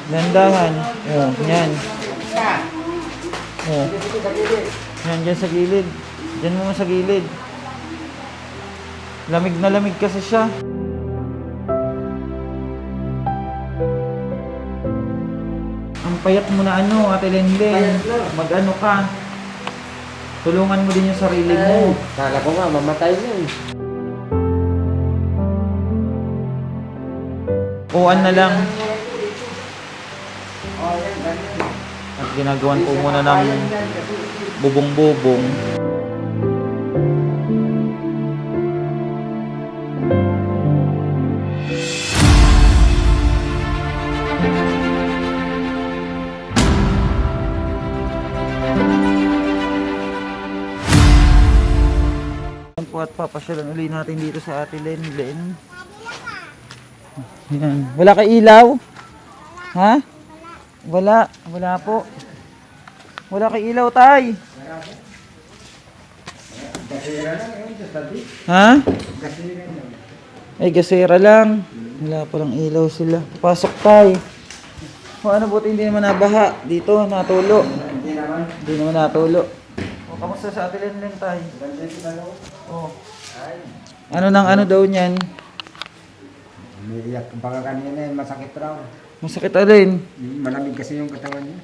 Dandahan. Oh, yan. Oh. Yan, dyan sa gilid. Dyan mo sa gilid. Lamig na lamig kasi siya. Ang payat mo na ano, Ate Lenlen. Mag-ano ka. Tulungan mo din yung sarili mo. Kala ko nga, mamatay na eh. Uwan na lang. At ginagawan po muna ng bubong-bubong. Po at papasyalan uli natin dito sa Ate Lenlen. Yan. Wala kay ilaw? Ha? Wala. Wala po. Wala kay ilaw, tay. Ha? Ay, gasera lang. Wala palang ilaw sila. Pasok, tay. O ano, buti hindi naman nabaha. Dito, natulo. Hindi naman natulo. O, kamusta sa Ate Lenlen, tay? O. Ano nang ano daw niyan? Umiiyak baka kanina eh, masakit raw. Masakit alin? Malamig kasi yung katawan niya.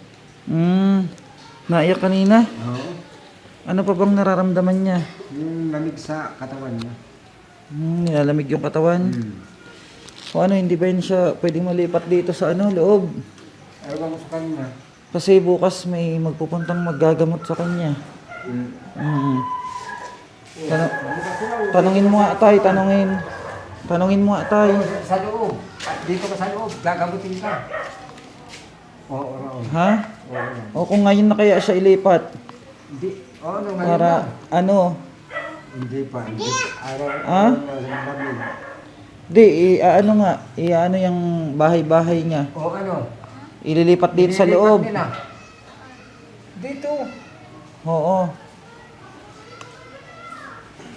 Naiyak kanina? Oo. Ano pa bang nararamdaman niya? Yung lamig sa katawan niya. Nilalamig yung katawan. O ano, hindi ba yun siya pwedeng malipat dito sa ano, loob? Ano ba mo sa kanya? Kasi bukas may magpupuntang maggagamot sa kanya. Tanungin mo nga, tay, tanungin. Tanungin mo nga, tay. Sa loob. Dito ka sa loob. Gagamutin ka. Oo. Ha? Oo. O kung ngayon na kaya siya ilipat? Hindi. Oo, ngayon Para, na. ano? Hindi pa. Hindi. Araw. Ha? Lamig. Di, ano nga, ano yung bahay-bahay niya. O ano? Ililipat dito sa Ililipat loob. nila. Dito. Oo.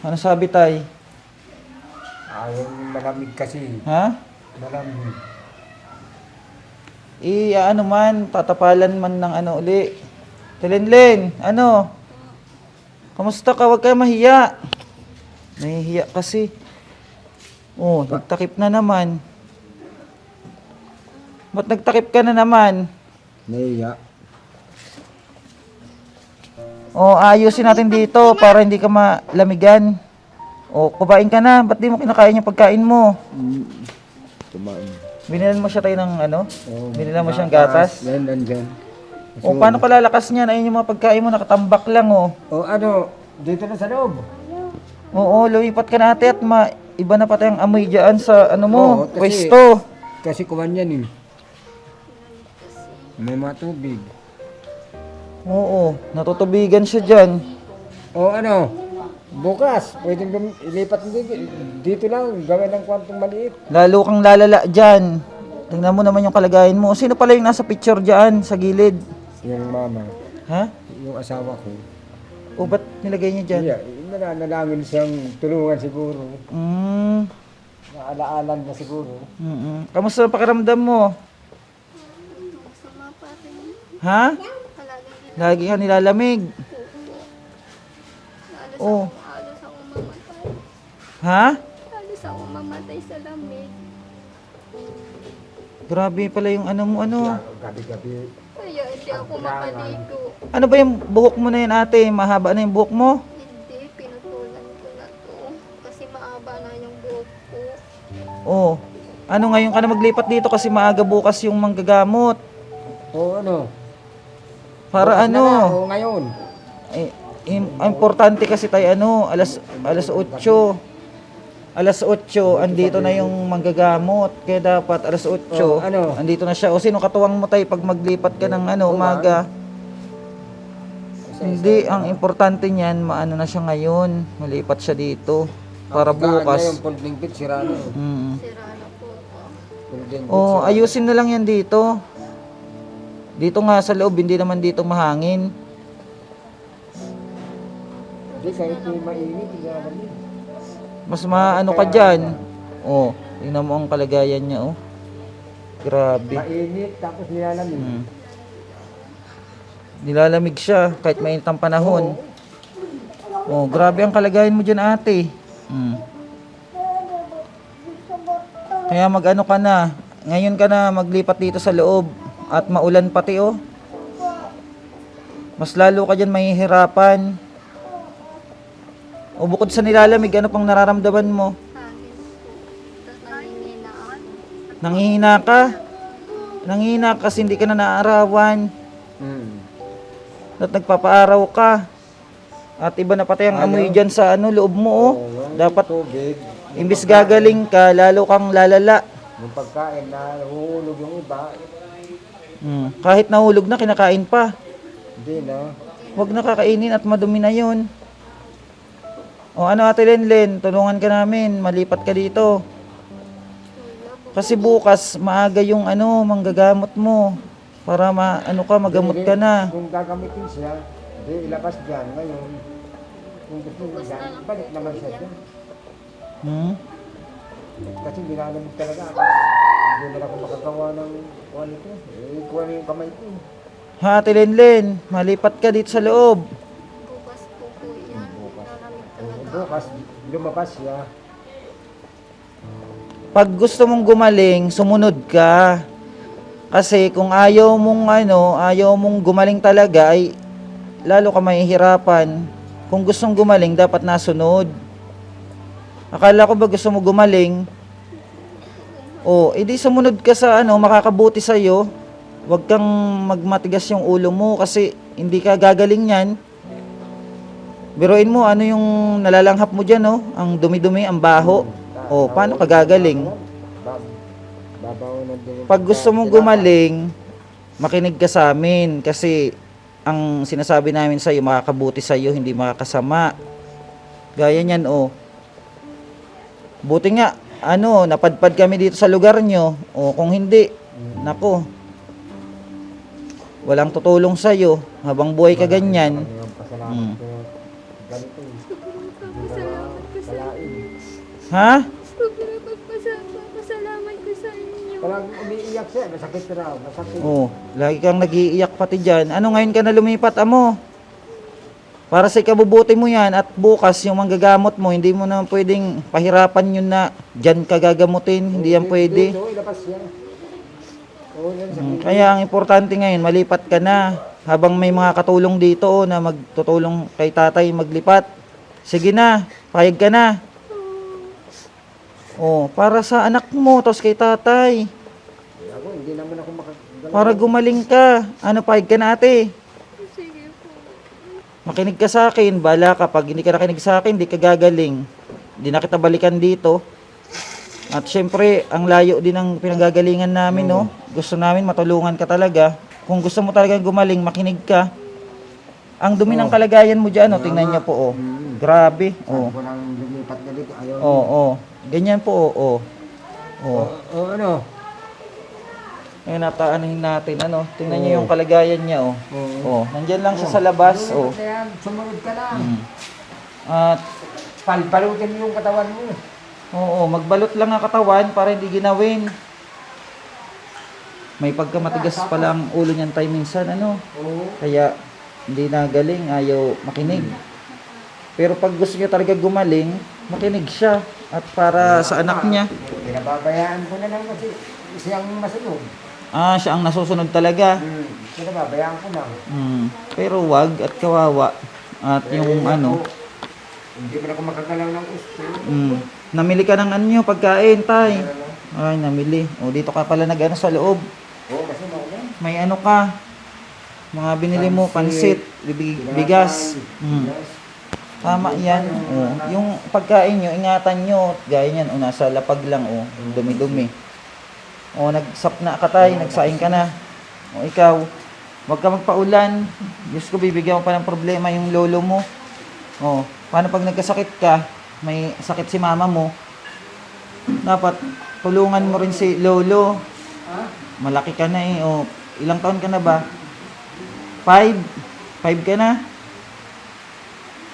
Ano sabi, tay? Ayaw malamig kasi. Ha? Malamig. Ano man, tatapalan man ng ano uli. Lenlen, ano? Kamusta ka? Huwag kayo mahiya. Nahihiya kasi. Oh, nagtakip na naman. Ba't nagtakip ka na naman? Naiya. Oh, ayusin natin dito para hindi ka malamigan. Oh, kumain ka na. Ba't di mo kinakain yung pagkain mo? Kumain. Binilan mo siya tayo ng ano? Oh, Binilan mo siyang gatas? Yan, nandyan. O, paano ka lalakas niyan? Ayun yung mga pagkain mo, nakatambak lang, oh. O ano, dito na sa loob. Oo, lumipat ka na ate at iba na pati ang amoy dyan sa ano mo, Oo, kasi- pwesto. Kasi kuwan yan eh. May mga tubig. Oo, natutubigan siya dyan. O ano, bukas, pwedeng ilipat dito lang, gawin ng kwantong maliit. Lalo kang lalala dyan. Tingnan mo naman yung kalagayan mo. Sino pala yung nasa picture dyan sa gilid? Yung mama, Ha? yung asawa ko. O, ba't nilagay niya dyan? Yeah, nanalangin siyang tulungan siguro. Naalaalan na siguro. Kamusta ang pakiramdam mo? Masama pa rin. Ha? Palagi Lagi ka nilalamig. Oh. halos ako mamatay. Ha? Halos ako mamatay sa lamig. Grabe pala yung ano mo, ano. Gabi-gabi. Kaya hindi ako makaligo. Ano ba yung buhok mo na yun, ate? Mahaba na yung buhok mo? Hindi, pinutulan ko na to. Kasi maaba na yung buhok ko. Oh. Ano ngayon ka na maglipat dito kasi maaga bukas yung manggagamot. O ano, Para bukas na ano? nga, o ngayon. Importante kasi tayo ano, alas 8. Alas 8, andito na yung manggagamot. Kaya dapat alas 8, Oh, ano? andito na siya. O sino katuwang mo tayo pag maglipat ka ng ano, umaga? Hindi, ang importante niyan, maano na siya ngayon. Malipat siya dito. Para bukas. Yung folding bed, sira na. Sira na po to. Folding bed, Oh, sira. ayusin na lang yan dito. Dito nga sa loob, hindi naman dito mahangin. Hindi, kahit may mainit, hindi naman yun. Mas maano ka dyan. Oh, tingnan mo ang kalagayan niya, oh. Grabe. Mainit, tapos nilalamig. Hmm. Nilalamig siya kahit mainit ang panahon. Oh, grabe ang kalagayan mo dyan, ate. Hmm. Kaya mag-ano ka na. Ngayon ka na maglipat dito sa loob. At maulan pati, oh. Mas lalo ka dyan mahihirapan. O bukod sa nilalamig, ano pang nararamdaman mo? Hangin po. Tapos nangingina ako. Nanghihina ka? Nanghihina ka kasi hindi ka na naaarawan. At nagpapaaraw ka. At iba na pati ang amoy dyan sa loob mo, oh. Dapat, Tubig. imbis gagaling ka, lalo kang lalala. Yung pagkain na huhulog yung iba, Kahit nahulog na, kinakain pa. hindi na. Huwag na kakainin at madumi na yun. O ano, ate Lenlen, tulungan ka namin, malipat ka dito. Wala po. Kasi bukas, maaga yung manggagamot mo. Para magamot ka na. Kung gagamitin siya, hindi ilabas dyan ngayon. Kung gusto mo dyan, balik naman siya dyan. Hmm? Kasi binalamig talaga ako. Hindi na ako makagawa ng kuha nito. Kuha na yung kamay ko. Ha, ate Lenlen, malipat ka dito sa loob. Bukas po yan. Nalamig talaga. Bukas, lumabas siya. Pag gusto mong gumaling, sumunod ka. Kasi kung ayaw mong gumaling talaga, ay lalo ka mahihirapan. Kung gustong gumaling, dapat nasunod. Akala ko ba gusto mo gumaling? Edi sumunod ka sa makakabuti sa'yo. Huwag kang magmatigas yung ulo mo kasi hindi ka gagaling yan. Biruin mo, ano yung nalalanghap mo dyan, oh? Ang dumi-dumi, ang baho. Paano ka gagaling? Babaw na din. Pag gusto mong gumaling, makinig ka sa amin kasi ang sinasabi namin sa'yo, makakabuti sa'yo, hindi makakasama. Gaya niyan, oh. Buti nga, napadpad kami dito sa lugar nyo. Kung hindi, nako, walang tutulong sa'yo habang buhay ka ganyan. Pasalamat ko. Ganito eh. Pasalamat ko sa inyo. Ha? Sobrang pasalamat ko sa inyo. Parang umiiyak siya, masakit raw, masakit. Lagi kang nag-iiyak pati dyan. Ano ngayon ka na lumipat, amo? Para sa ikabubuti mo yan at bukas yung manggagamot mo, hindi mo naman pwedeng pahirapan yun na dyan ka gagamutin. Hindi yan pwede. Dito, ilabas siya. Yan, sakit. Kaya ang importante ngayon, malipat ka na. Habang may mga katulong dito na magtutulong kay tatay maglipat. Sige na, payag ka na. Para sa anak mo, tapos kay tatay. Ako, hindi naman ako makagalaw. Para gumaling ka. Payag ka na, ate. Sige po. Makinig ka sa akin, bala ka. Pag hindi ka nakinig sa akin, hindi ka gagaling. Hindi na kita balikan dito. At syempre, ang layo din ng pinanggagalingan namin, no? Gusto namin matulungan ka talaga. Kung gusto mo talaga gumaling, makinig ka. Ang dumi ng kalagayan mo dyan, tingnan niyo po, oh. Grabe, oh. Ako nang lumipat na dito, ayaw. Ganyan po, oh. Ano? Ngayon nataanahin natin, tingnan niyo yung kalagayan niya, oh. Nandyan lang siya sa labas, oh. Kaya sumunod ka na. At, Palpalutin mo yung katawan mo. magbalot lang ang katawan para hindi ginawin. May pagkamatigas pala ang ulo niyan tayo minsan, Kaya, hindi na galing, ayaw makinig. Pero pag gusto niya talaga gumaling, makinig siya. At para sa anak niya. Pinababayaan ko na lang kasi siyang masunod. Siya ang nasusunod talaga. Pinababayaan ko lang. Pero wag at kawawa. At yung Hindi mo na ako makagalaw ng gusto. namili ka ng pagkain, tay. Ay, namili. Dito ka pala sa loob. Kasi maulan. May ka. Mga binili mo, pansit, bigas. Tama yan. Yung pagkain nyo, ingatan nyo. Gaya niyan, nasa lapag lang, dumi-dumi. Nagsapna ka tay, nagsaing ka na. Ikaw, wag ka magpaulan. Diyos ko, bibigyan mo pa ng problema yung lolo mo. Paano pag nagkasakit ka, may sakit si mama mo, dapat tulungan mo rin si lolo. Malaki ka na eh. Ilang taon ka na ba? 5? 5 ka na?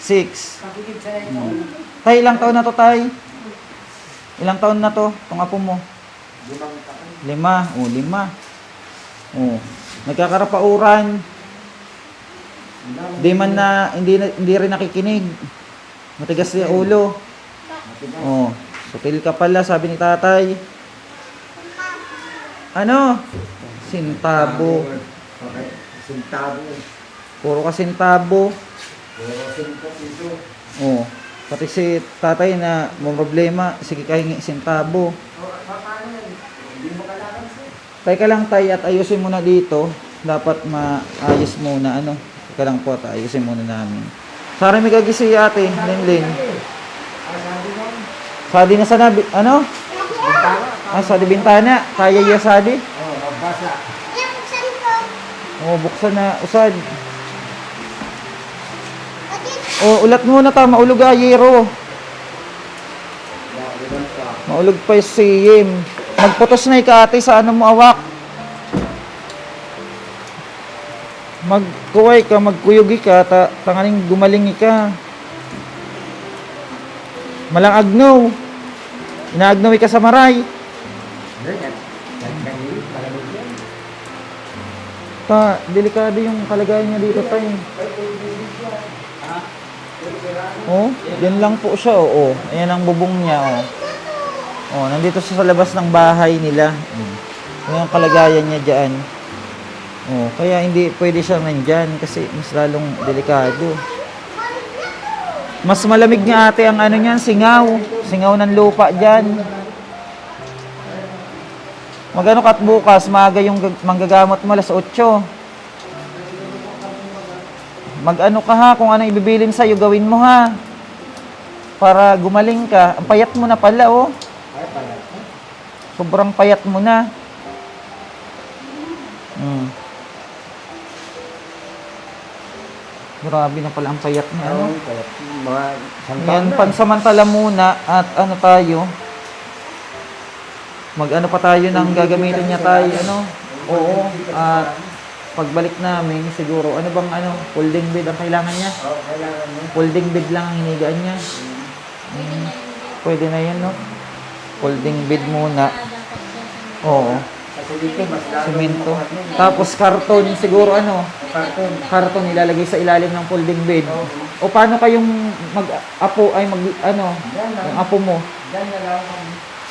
6? Tay, ilang taon na to, tay? Ilang taon na to, itong apo mo? 5. O, 5. O, nagkakarapauran. Hindi rin nakikinig. Matigas yung ulo. O, sutil ka pala, sabi ni tatay. Ano? Sintabo. Okay. Sintabo. Puro ka sintabo. Puro sintabo. O, pati si tatay na may problema, sige kahingi sintabo. Paano yan? Hindi mo kailangan sir. Teka lang tay at ayusin muna dito. Dapat maayos muna ano. Teka lang po at ayusin muna namin. Sari may kagisi ate, Linlin. Sadi na sana, ano? Sadi bintana. Kaya iya sadi. Magbasa. Buksan na usad. Ulat muna ta, maulog ayero. Maulog pa yung siyim. Magputos na ika ate sa ano mo awak. Magkuway ka, magkuyugi ka, tangaling gumaling ka. Malang agnaw. Inaagnaw ka sa maray. Delikado yung kalagayan niya dito tayo. Oh, yan lang po siya, oo. Ayan ang bubong niya, oh. Oh, nandito siya sa labas ng bahay nila. Yan ang kalagayan niya diyan. Oh, kaya hindi pwede siya nandyan kasi mas lalong delikado. Mas malamig nga ate ang ano niyan, singaw. Singaw ng lupa diyan. Magano kat bukas, maaga yung manggagamot mo alas 8. Mag-ano ka ha, kung ano ibibilin sa'yo, gawin mo ha. Para gumaling ka. Ang payat mo na pala, oh. Sobrang payat mo na. Grabe na pala ang payat niya, ano? Yan, pansamantala muna at ano tayo. Mag-ano pa tayo ng gagamitin niya tayo, ano? Oo, at pagbalik namin, siguro, ano bang ano, folding bed ang kailangan niya? Folding bed lang ang hinigaan niya. Pwede na yan, no? Folding bed muna. Oo. Simento. Tapos karton, siguro ano? Karton ilalagay sa ilalim ng folding bed. O paano kayong mag-apo, ano? Yung apo mo?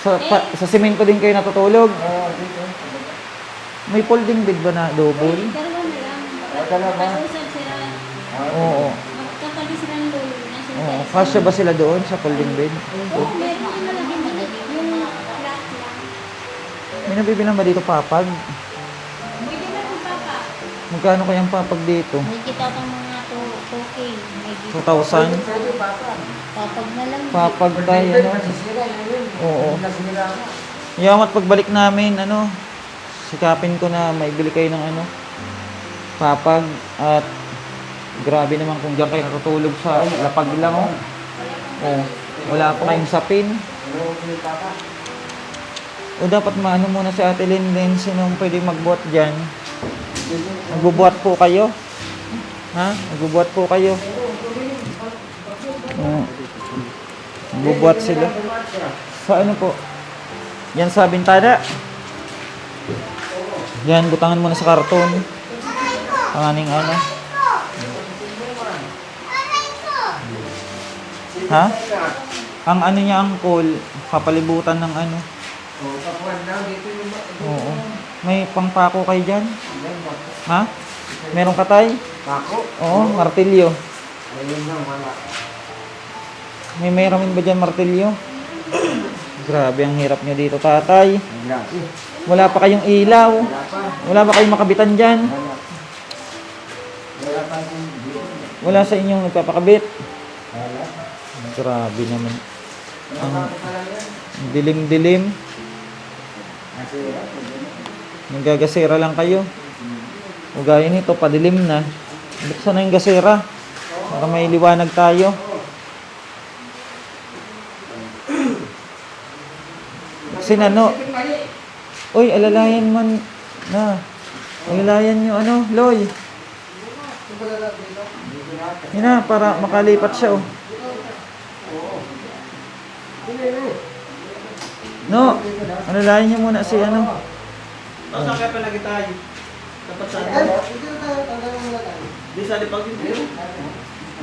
Sa simento din kayo natutulog? May folding bed ba na double? Oo. Magkatabi sila ng lolo na sila. Oo. Kasya ba sila doon sa folding bed? Oo, meron yung malaki maliit. Yung flat lang. May nabibilang ba dito papag? Pwede na yung papa. Magkano kayang papag dito? May kita kang mga 2K. May kita. 2,000? Papag na lang. Papag tayo, ano? Oo. Yamat pagbalik namin, ano? Sikapin ko na maibili kayo ng ano? Papag at grabe naman kung diyan kayo natutulog sa lapag lang, oh. Oh, wala pa kayong sapin. O dapat maano muna si Ate Linlin, sinong pwede magbuhat dyan? Magbubuhat po kayo? Ha? Magbubuhat po kayo? Magbubuhat sila. Sa ano po? Yan sa bintana. Yan, butangan muna sa karton. Panganing ano? Ha? Ang ano niya ang call, papalibutan ng ano. Oo. May pangpako kayo dyan? Ha? Meron ka tay? Pako? Oo, martilyo. Ayun lang, wala. Meron ba dyan martilyo? Grabe ang hirap nyo dito tatay. Wala pa kayong ilaw. Wala ba kayong makabitan dyan? Wala sa inyong nagpapakabit. Grabe naman. Ang dilim-dilim. Nagagasera lang kayo. O gaya nito, padilim na. Buksan na yung gasera. Para may liwanag tayo. Sinano? Uy, alalayan man na. Alalayan nyo, ano, Loy. Yun na, para makalipat siya, oh. No, alalayan niyo muna si ano. Saan kaya palagi tayo? Dapat sa Di sa lipag yun.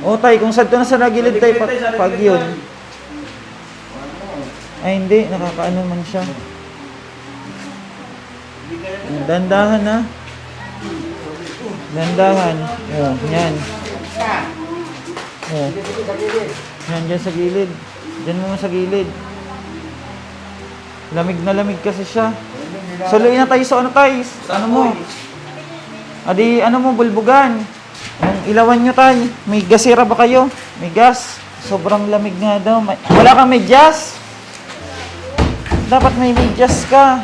O tay, kung saan na sa nagilid tay pag yun. Ay hindi, nakakaano man siya. Dandahan na. Dandahan. Oh, yan. Oh. Yan dyan sa gilid. Dyan mo sa gilid. Lamig na lamig kasi siya. Suluin na tayo sa ano tayo? Sa ano mo? Adi ano mo, bulbugan. Ang ilawan nyo tayo. May gasera ba kayo? May gas. Sobrang lamig nga daw. Wala kang medyas? Dapat may medyas ka.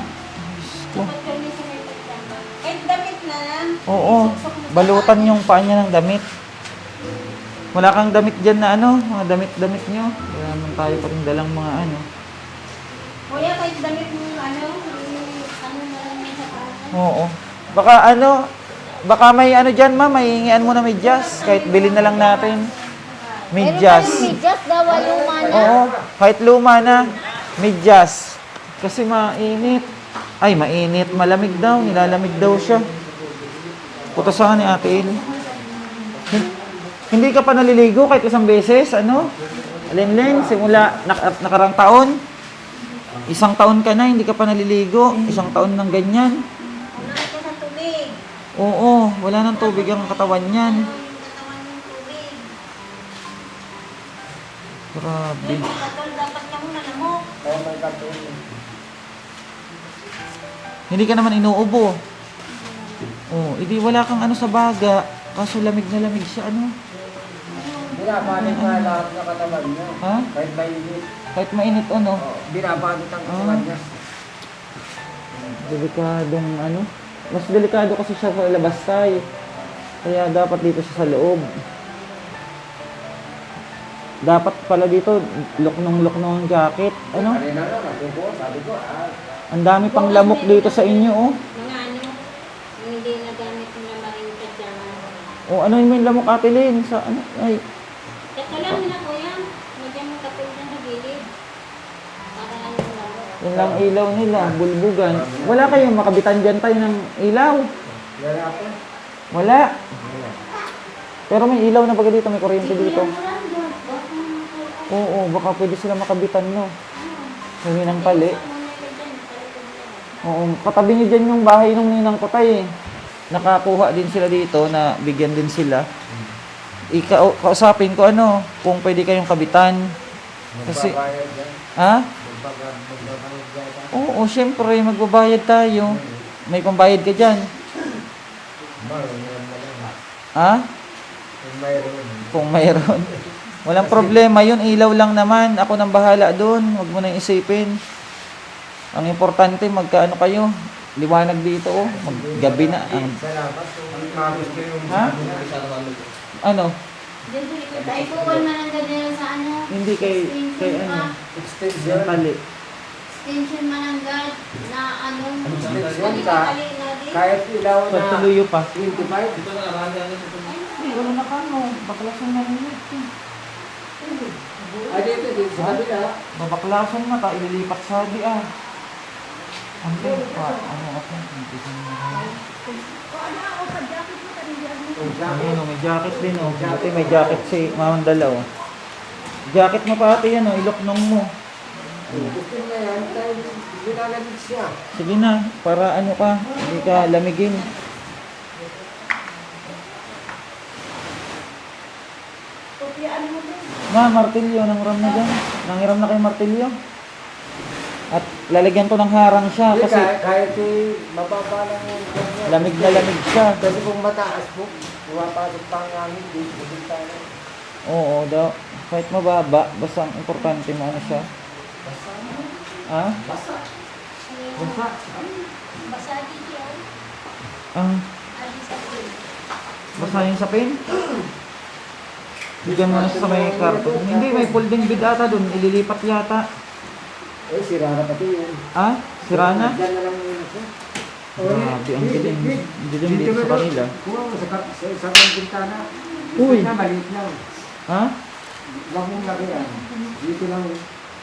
Kahit damit na lang. Oo. Balutan yung paa niya ng damit. Wala kang damit dyan na ano, mga damit-damit nyo. Wala naman tayo pa rin dalang mga ano. Kuya, kahit damit mo, ano na lang may sapatos. Oo. Baka ano, baka may ano dyan ma, may hingian mo na medyas. Kahit bilhin na lang natin. Medyas. Meron tayong medyas, dawa luma na. Oo, kahit luma na, medyas. Kasi mainit. Ay, mainit. Malamig daw. Nilalamig daw siya. Putasahan ni Ate El. Hindi ka pa naliligo kahit isang beses, ano? Alinlen, simula nakarang taon. Isang taon ka na, hindi ka pa naliligo. Isang taon ng ganyan. Wala ito sa tubig. Oo, wala nang tubig ang katawan niyan. Katawan ng tubig. Grabe. Katol, dapat ka muna lamok. Hindi ka naman inuubo. Oh, hindi wala kang ano sa baga. Kaso lamig na lamig siya, ano? Binabanit na lahat ng katawan niya. Ha? Kahit mainit. Kahit mainit, ano? Binabanit ang katawan niya. Delikadong ano? Mas delikado kasi siya sa labas tayo. Kaya dapat dito siya sa loob. Dapat pala dito, luknong-luknong ang jacket. Ano? Kanina nga, natubo, sabi ko, Ang dami pang lamok dito sa inyo, oh. Mga ano, hindi nagamit na maring kadyama. O ano yung may lamok, Ate Lynn? Sa ano? Ay, Ito lang nila kuya. Lagyan mo katol dyan sa gilid. Para ano lang. yun lang ilaw nila, bulbugan. Wala kayong makabitan dyan tayo ng ilaw. wala pa. Wala. Pero may ilaw na baga dito, may kuryente dito. Oo, baka pwede sila makabitan, no? Hindi ng pali. Oo, katabi niyo dyan yung bahay ng ninang ko tayo, eh. Nakakuha din sila dito na bigyan din sila. Kausapin ko ano, kung pwede kayong kabitan. Kasi, Magbabayad yan. ha? Magbabayad yan. Oo, syempre, magbabayad tayo. May pambayad ka dyan. Mayroon na lang. Ha? Kung mayroon. Kung mayroon. Walang problema yun, ilaw lang naman. Ako nang bahala doon. Huwag mo nang isipin. Ang importante, magkaano kayo. Liwanag dito, oh. Maggabi na. Salamat. Ang magusto yung Ha? Ano? Ay, kuwan na lang ganyan sa ano. Hindi kay ano. extension. Yung pali. Extension mananggat na ano. Extension ka. Kahit ilaw na Pagtuloyo pa. 25. Hindi, wala na kano. Baklasan na rin ito. Ay, dito sa kabila. Babaklasan na ta. Ililipat sa di ah. Ante, ano ako? Ano, may jacket din oh. Ate, may jacket si Mamang Dalaw. Jacket mo pa ate yan oh. Iloknong mo. Gusto niya yan. Dahil ginagamit siya. Sige na, para ano ka, hindi ka lamigin. Ma, martilyo, nangram na dyan. Nangiram na kay martilyo. At lalagyan ko ng harang siya Hindi, kasi kahit mababa lang yung ganyan. lamig na lamig siya. Kasi kung mataas po, pumapasok pa ang hangin dito. Oo daw, kahit mababa, basta ang importante mo ano siya. Ha? Basa. Basa dito. Ang Adi sa pin. basa yung sapin? Bigyan mo na siya sa may karton. Hindi, may folding bed ata dun, ililipat yata. Eh, sira na pati yun. Ah? Sira na? Diyan na lang yun siya. Grabe, ang dilim. Ang dilim dito sa kanila. Kung sa bintana. Uy! Na, maliit lang. Ha? Huwag mong lagyan. Dito lang.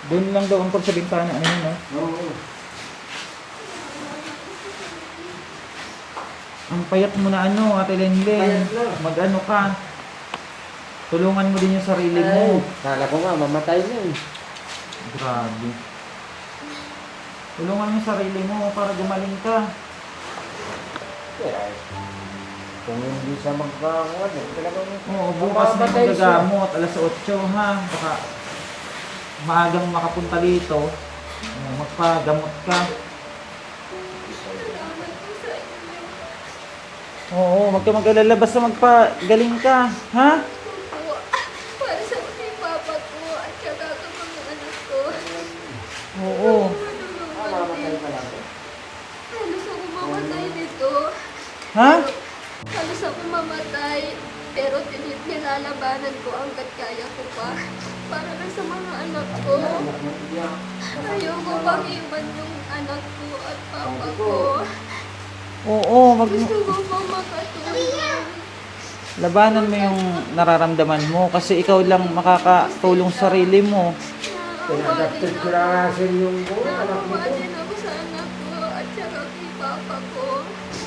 Doon lang daw ang sa bintana. Ano yun, no? Oo. Ang payat mo na ano, Ate Lenlen. Payat na. Mag-ano ka. Tulungan mo din yung sarili Ay, mo. kala ko nga, mamatay na eh. Grabe. Tulungan mo yung sarili mo para gumaling ka. Kaya, kung hindi siya magkakakuha, talagang Oo, bukas na mamamatay yung siya. magagamot. Alas 8 ha. Baka maagang makapunta dito. Magpagamot ka. Oo, wag ka mag-alala. Basta magpagaling ka. Ha? Para sa mga papa ko at saka sa mga anak ko. Oo. Mamatay pa lang. Halos ako mamatay dito. Ha? Halos ako mamatay. Pero nilalabanan ko hanggat kaya ko pa. Para lang sa mga anak ko. Ayoko mag-iwan yung anak ko at papa ko. Oo, Gusto ko pang makatulong. labanan mo yung nararamdaman mo kasi ikaw lang makakatulong sa sarili mo. Pinadapted ko na kasi yung anak Naawa nito. din ako sa anak ko at saka kay papa ko.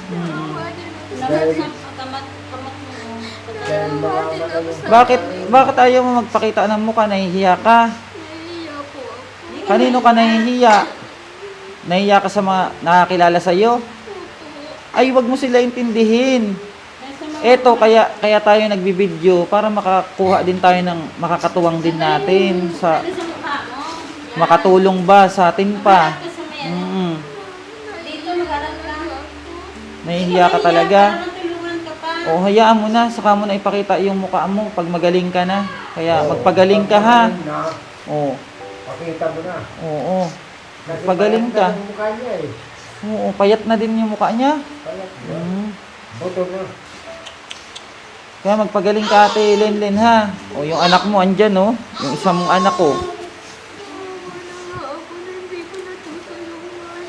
Hmm. Naawa din ako sa Dapat sa kamat mo. Naawa din ako sa Bakit ayaw mo magpakita ng mukha? Nahihiya ka? Nahiya po ako. Kanino ka nahihiya? Nahihiya ka sa mga nakakilala sa iyo? Ay, wag mo sila intindihin. Eto, kaya tayo nagbibideo para makakuha din tayo ng makakatuwang din natin sa Ano sa mukha mo? makatulong ba sa atin pa. Ito sa may ano. Mm. Dito mag-aral ka. Nahihiya ka talaga. Parang tulungan ka pa. O hayaan mo na, saka mo na ipakita yung mukha mo pag magaling ka na. Kaya magpagaling ka ha. Na, Oo. pakita mo na. Oo. Kasi Magpagaling payat ka. na yung mukha niya eh. Oo, payat na din yung mukha niya. Payat na. Mm. Buto na. Kaya magpagaling ka Ate Lenlen ha. O yung anak mo andyan oh. Yung isa mong anak ko. Naawa na nga ako na hindi ko natutulungan.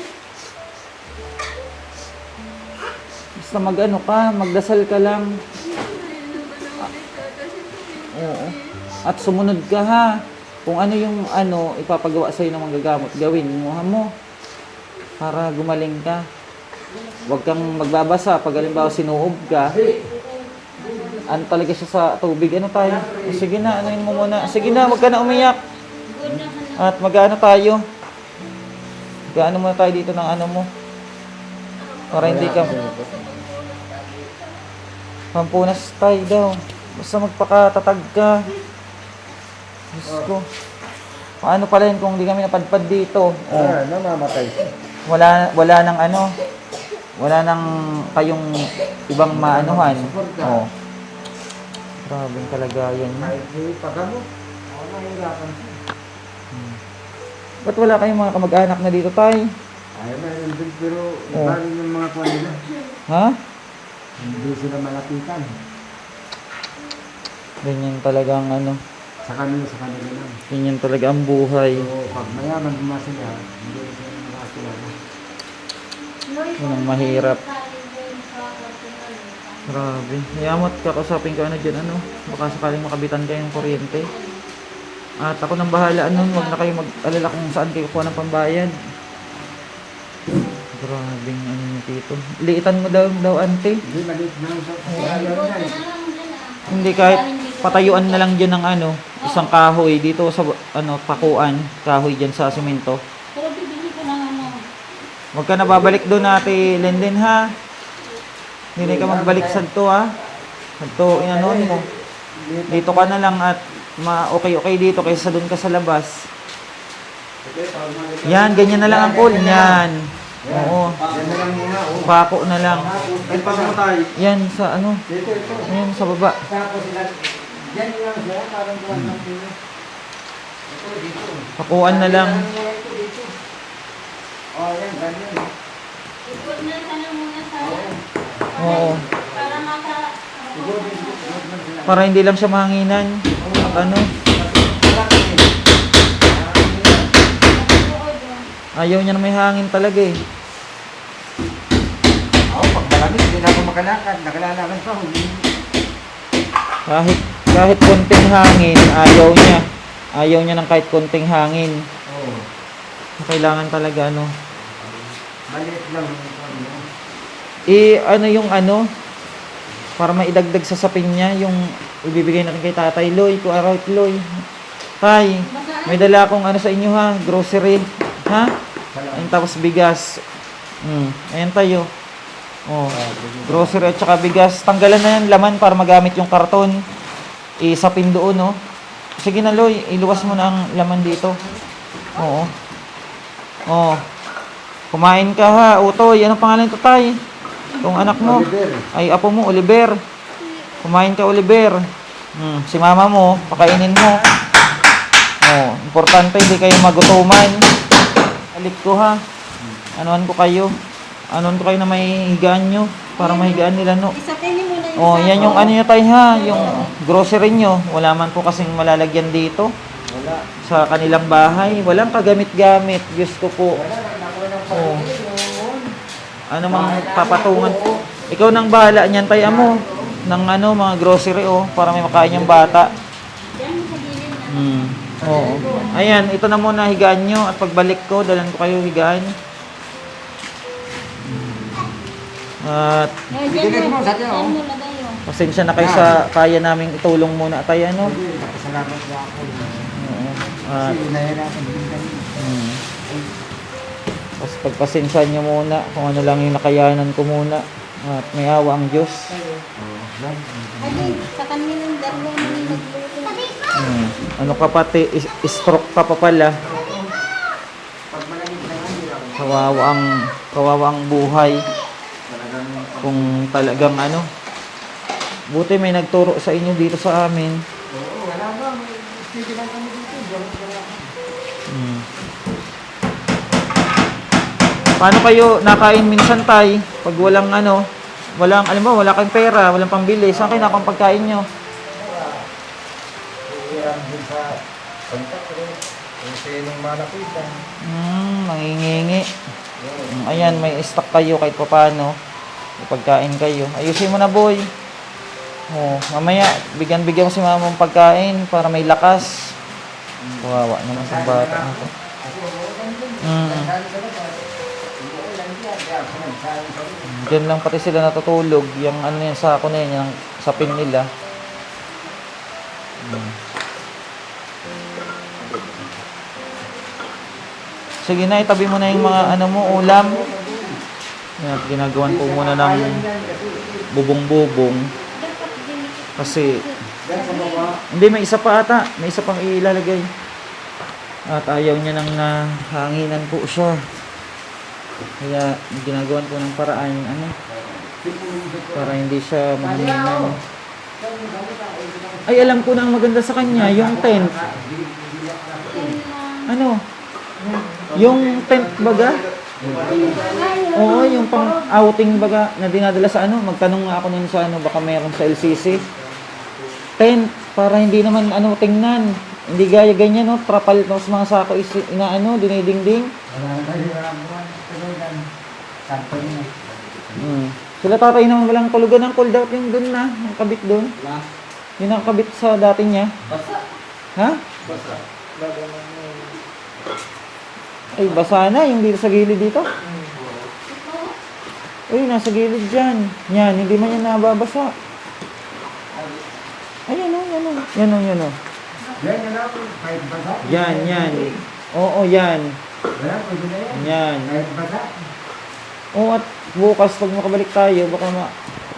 Basta mag-ano ka, magdasal ka lang. Ayun naman ako nagdadasal kami. Oo. At sumunod ka ha. Kung ano yung ano ipapagawa sa'yo ng manggagamot, gawin mo ha mo. Para gumaling ka. Huwag kang magbabasa pag halimbawa sinuob ka. Ano talaga siya sa tubig? Ano tayo? Sige na, anuin mo muna. Sige na, huwag ka na umiyak. At mag-ano tayo? Mag-ano muna tayo dito ng ano mo. Para hindi ka... Pampunas tayo daw. Basta magpakatatag ka. Diyos ko. Paano pala yun kung hindi kami napadpad dito? Oh, Namamatay siya. wala nang ano. Wala nang kayong ibang maanuhan. Oh. Grabe yung kalagayan niya. Kahit di paggamot. Ako nahihirapan siya. Ba't wala kayong mga kamag-anak na dito tayo? Ayaw na yung big pero Oh. ibaling yung mga kuwan nila. Ha? Hindi sila malapitan. Ganyan talagang ano. Sa kanila lang. Ganyan talaga ang buhay. So, pag mayaman naman sila, hindi sila nakakilala. Yun ang mahirap. Grabe. Hayamot kakasapin ko ano dyan ano. Baka sakaling makabitan kayo ng kuryente. At ako nang bahala nun. Huwag na kayo mag-alala kung saan kayo kuha ng pambayad. Grabing ano yung tito. Liitan mo daw ante. Hindi, maliit na sa ayaw na eh. Hindi kahit patayuan na lang dyan ng ano. Isang kahoy dito sa ano pakuan. Kahoy dyan sa simento. Pero bibili ko ng ano. Huwag ka na babalik doon Ate Lenlen ha. Hindi ka magbalik sa to ha. Sa to inanon mo. Dito ka na lang at okay dito kaysa doon ka sa labas. Yan, ganyan na lang ang pool. Yan. Oo. Yan na lang muna. Oh. Pako na lang. Ay, pag mo tayo. Yan sa ano. Dito, ito. Yan sa baba. Tapos sila, dyan lang sila, parang kuwan lang sila. Ito, dito. Pakuan na lang. Ito, dito. Oh, yan, ganyan. Ikot na sana muna sa Oo. para maka... Siguro, dito, lang sila. Para hindi lang siya mahanginan. At ano. Ayaw niya na may hangin talaga eh. Ako, pag malamig, hindi na ako makalakad. Nakalalakan pa. Kahit konting hangin, ayaw niya. Ayaw niya ng kahit konting hangin. Oo. Kailangan talaga ano. Maliit lang. Ano yung ano, para maidagdag sa sapin niya, yung ibibigay natin kay Tatay Loy, kung araw Loy. Tay, may dala akong ano sa inyo ha, grocery. Ha? Ayun, tapos bigas. Ayan tayo. Oh, grocery at saka bigas. Tanggalan na yan laman para magamit yung karton. Isapin doon, no? Sige na, Loy. Iluwas mo na ang laman dito. Oo. Oh. Kumain ka ha, Utoy. Anong pangalan ito, Tay? Itong anak mo. Oliver. Ay, apo mo, Oliver. Kumain ka, Oliver. Si mama mo, pakainin mo. Oh, importante, hindi kayo magutuman. Alik ko ha. Anuan ko kayo. Anuan ko kayo na may higaan nyo. Para mahigaan nila, no? Isapinin mo na yung Oh, yan yung ano nyo tayo ha, yung grocery nyo. Wala man po kasing malalagyan dito. Wala. Sa kanilang bahay. Walang kagamit-gamit. Diyos ko po. Oh. Ano mang papatungan. Ikaw nang bahala niyan tayo mo. Ng ano, mga grocery oh. Para may makain yung bata. Diyan sa gilid na. Oo. Ayan, ito na muna higaan nyo. At pagbalik ko, dalan ko kayo higaan. At Bilis mo, sa tiyan, oh. Diyan mo lagay yun. pasensya na kayo sa kaya naming itulong muna tayo ano. Salamat sa ako. Oo. At Kasi nahirapan din kami. tapos pagpasensya nyo muna kung ano lang yung nakayanan ko muna. At may awa ang Diyos. Adi, sa kanilang dalawa mo yung nagluto. Ano ka pati, stroke ka pa pala. Pag malamig na nga, hindi ako. Kawawa ang buhay. Kung talagang ano. Buti may nagturo sa inyo dito sa amin. Oo, wala ba? May sige lang kami dito. Wala. Paano kayo nakain minsan tay? Pag walang ano, alam mo, wala kang pera, walang pambili. Saan kayo nakang pagkain nyo? Hirap din sa kontak ko. Kung sinong malapitan. Mangingingi. Ayan, may stock kayo kahit pa paano. May pagkain kayo. Ayusin mo na boy. Oh, mamaya, bigyan mo si mama ng pagkain para may lakas. Kawawa naman sa bata nito. Diyan lang pati sila natutulog. Yung ano yung sako na yun, yung sapin nila. Sige na, itabi mo na yung mga ano mo, ulam. Yan, ginagawan po muna ng bubong-bubong. Kasi, hindi, may isa pa ata. May isa pang ilalagay. At ayaw niya nang nahanginan po siya. Kaya, ginagawan po ng paraan, ano, para hindi siya mahanginan. Ay, alam ko na ang maganda sa kanya, yung tent. Ano? Yung tent baga? Oo, yung pang outing baga na dinadala sa ano. Magtanong nga ako nun sa ano, baka meron sa LCC. Tent, para hindi naman ano tingnan. Hindi gaya ganyan, no? Trapal no, sa mga sako inaano, dinidingding. Wala na tayo. Wala buwan. Tulugan. Sakto niya. Sila tatay naman walang tulugan ng cold out yung dun na, yung kabit dun. Yun ang kabit sa dati niya. Basta. Ha? Basta. Ay, basa na yung dito sa gilid dito. Uy, nasa gilid dyan. Yan, hindi man yan nababasa. Ayan o, yan o. Yan o, yan o. Yan, yan ako. Kahit basa. Yan. Oo, yan. Wala, pwede na yan. Yan. Kahit basa. Oo, at bukas pag makabalik tayo, baka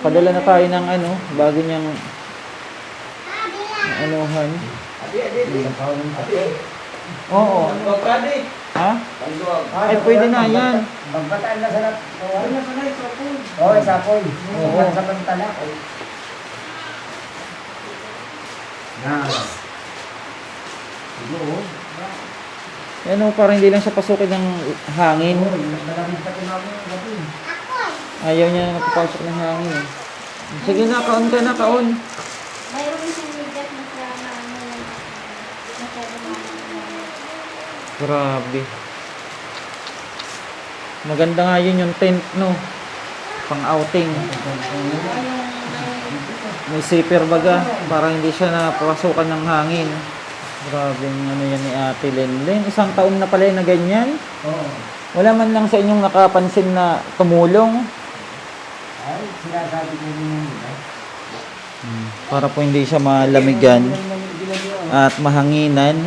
padala na tayo ng ano, bago niyang anuhan. Oo. Pagkadi. Ha? Pagduwag. Ay, pwede na, yan. Magbataan na sarap. Ano ka na ito po? Oo, sapoy. Oo. Samantala. Yan. Siguro. Yan o, para hindi lang siya pasukin ng hangin. Malamig pa tinawag yung gabi. Ayaw niya na magpapasok ng hangin. Sige na, kaon ka na, kaon. Mayroon siyang ligat na sa ano yan. Grabe. Maganda nga yun yung tent, no? Pang outing. May zipper baga para hindi siya napapasukan ng hangin. Grabe yung ano yan ni Ate Lenlen. Isang taon na pala yung na ganyan. Oo. Wala man lang sa inyong nakapansin na tumulong. Ay, sinasabi ko yun. Para po hindi siya malamigan at mahanginan.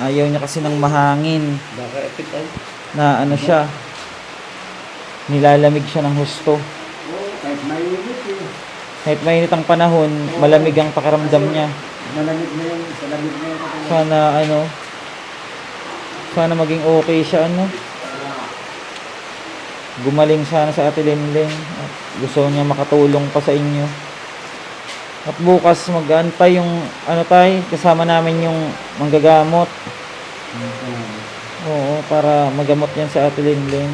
Ayaw niya kasi ng mahangin. Baka epit ay. Na ano siya. Nilalamig siya ng husto. Oo, kahit mainit eh. Kahit mainit ang panahon, malamig ang pakiramdam niya. Malamig na yun, sa lamig na yun. Sana ano, sana maging okay siya ano. Gumaling sana sa Ate Lenlen. At gusto niya makatulong pa sa inyo. At bukas mag-aantay yung ano tay, kasama namin yung manggagamot. Oo, para magamot yan sa Ate Lenlen.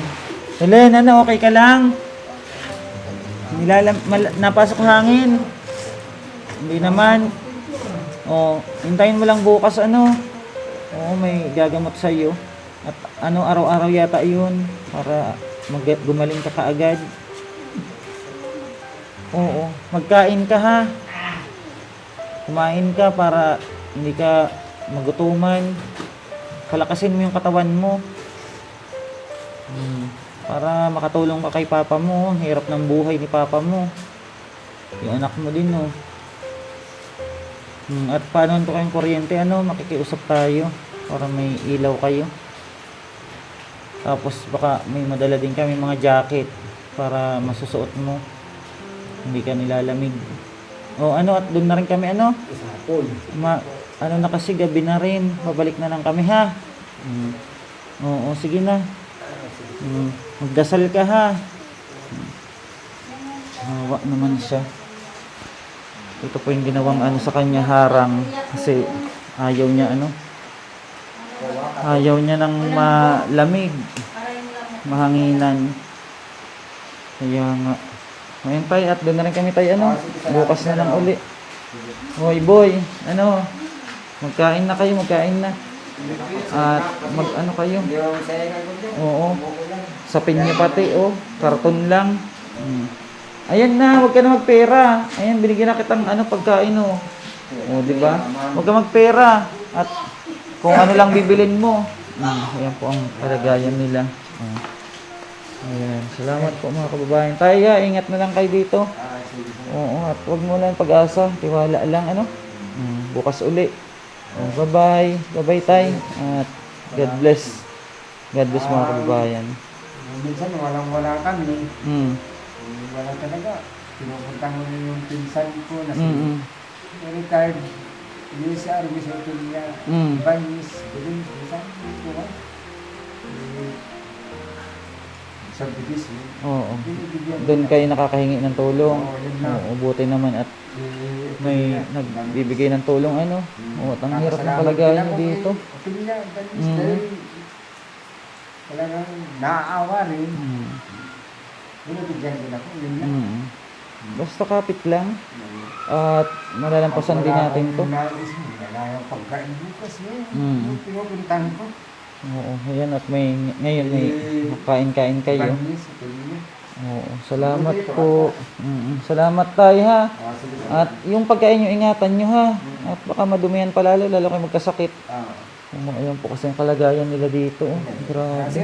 Lenlen, ano, okay ka lang? Napasok hangin. Hindi naman. Oh, hintayin mo lang bukas ano. Oo, may gagamot sa iyo. At ano, araw-araw yata 'yun para gumaling ka kaagad. Oo, magkain ka ha. Kumain ka para hindi ka magutuman. Palakasin mo yung katawan mo. Para makatulong ka kay papa mo. Hirap ng buhay ni papa mo. Yung anak mo din, oh. At paano ito kayong kuryente, ano, makikiusap tayo para may ilaw kayo. Tapos baka may madala din kami mga jacket para masusuot mo. Hindi ka nilalamig. O ano, at doon na rin kami, ano? Isapon. Ano na kasi, gabi na rin. Babalik na lang kami, ha? Oo, sige na. Magdasal ka, ha? Hawa naman siya. Ito po yung ginawang ano sa kanya, harang. Kasi ayaw niya ano. Ayaw niya ng malamig. Mahanginan. Kaya nga. Ngayon tay, at doon na rin kami tay ano. Bukas na lang uli. Hoy boy, ano. Magkain na kayo, magkain na. At mag ano kayo. Oo. Sapin niyo pati, oh. Karton lang. Ayan na, huwag ka na magpera. Ayan, binigyan na kitang ano, pagkain, oh. O, di ba? Huwag ka magpera. At kung ano lang bibilin mo. Ayan po ang kalagayan nila. Ayan, salamat po mga kababayan. Tayo, ingat na lang kayo dito. Oo, at huwag mo lang pag-asa. Tiwala lang, ano. Bukas uli. Bye-bye. Bye-bye, tay. At God bless. God bless mga kababayan. Minsan walang-wala kami. Wala talaga. Pinupunta mo yung pinsan ko na si Ricard. Hindi sa Army sa Itulia. Banis. Bilin. Minsan. Sa bigis. Oo. Doon kayo nakakahingi ng tulong. Oo, buti naman at may nagbibigay ng tulong ano. Oo, at ang hirap ng kalagayan nyo dito. Itulia. Banis. Talagang naaawa rin. Binibigyan din ako, yun lang. Basta kapit lang. At malalampasan din natin to. Wala yung pagkain bukas yun. Yung pinupuntahan ko. Oo, ayan at ngayon may kain-kain kayo. Oo, salamat po. Salamat tayo ha. At yung pagkain nyo, ingatan nyo ha. At baka madumihan palalo, lalo kayo magkasakit. Ayan po kasi ang kalagayan nila dito. Grabe.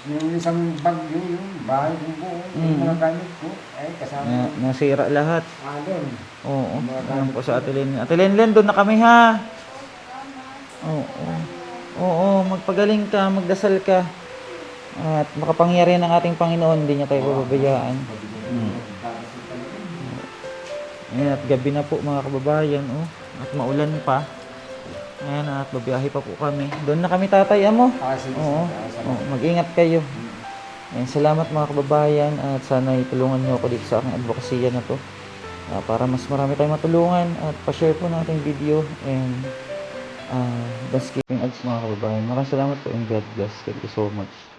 Yung isang bagyo, yung bahay kong buo, yung mga gamit ko, ay kasama. Nasira lahat. Doon. Oo. Ayan po sa Ate Lenlen. Ate Lenlen, doon na kami ha. Oo, magpagaling ka, magdasal ka. At makapangyarihan ng ating Panginoon, hindi niya tayo pababayaan. Ayan, at gabi na po mga kababayan. At maulan pa. Ayan, at babiyahe pa po kami. Doon na kami tatay, amo. Oo, mag-ingat kayo. Ayan, salamat mga kababayan. At sana itulungan nyo ako dito sa aking advokasya na to. Para mas marami tayong matulungan. At pa-share po natin video. And thus keeping ads mga kababayan. Maraming salamat po and God bless. Thank you so much.